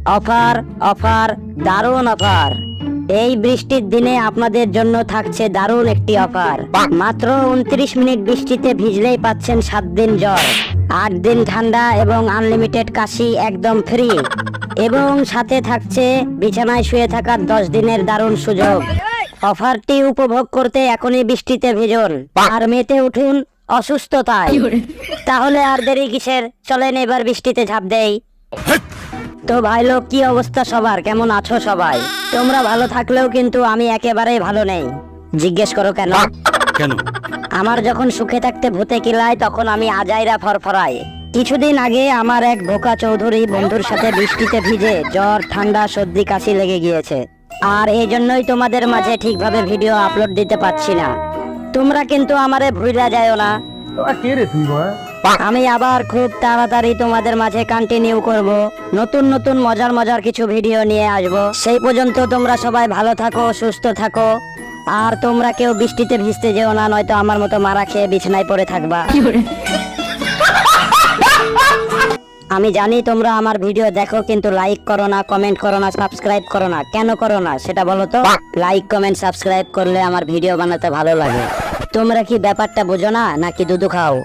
Offer offer দারুণ offer. এই বৃষ্টির দিনে আপনাদের জন্য থাকছে দারুণ একটি অফার। মাত্র 29 মিনিট বৃষ্টিতে ভিজলেই পাচ্ছেন 7 দিন জ্বর, 8 দিন ঠান্ডা এবং আনলিমিটেড কাশি একদম ফ্রি। এবং সাথে থাকছে বিছানায় শুয়ে থাকার 10 দিনের দারুণ সুযোগ। অফারটি উপভোগ করতে এখনই বৃষ্টিতে ভিজুন আর মেতে উঠুন অসুস্থতায়। তাহলে আর দেরি কিসের, চলেন এবার বৃষ্টিতে ঝাঁপ দেই। তো ভাই লোক, কি অবস্থা সবার, কেমন আছো সবাই? তোমরা ভালো থাকলেও কিন্তু আমি একেবারেই ভালো নেই। জিজ্ঞেস করো কেন? আমার যখন সুখে থাকতে ভূতে কিলায় তখন আমি আজাইরা ফরফরাই। কিছুদিন আগে আমার এক বোকা চৌধুরী বন্ধুর সাথে বৃষ্টিতে ভিজে জ্বর ঠান্ডা সর্দি কাশি লেগে গিয়েছে। আর এই জন্যই তোমাদের মাঝে ঠিকভাবে ভিডিও আপলোড দিতে পারছি না। তোমরা কিন্তু আমারে ভুইলা যায়ও না। আমি আবার খুব তাড়াতাড়ি তোমাদের মাঝে কন্টিনিউ করব, নতুন নতুন মজার মজার কিছু ভিডিও নিয়ে আসব। সেই পর্যন্ত তোমরা সবাই ভালো থাকো, সুস্থ থাকো। আর তোমরা কেউ বৃষ্টিতে ভিজতে যেও না, নয়তো আমার মতো মারা খেয়ে বিছানায় পড়ে থাকবা। আমি জানি তোমরা আমার ভিডিও দেখো কিন্তু লাইক করো না, কমেন্ট করো না, সাবস্ক্রাইব করো না। কেন করো না সেটা বলো তো? লাইক কমেন্ট সাবস্ক্রাইব করলে আমার ভিডিও বানাতে ভালো লাগে। তোমরা কি ব্যাপারটা বোঝো না নাকি দুধু খাও?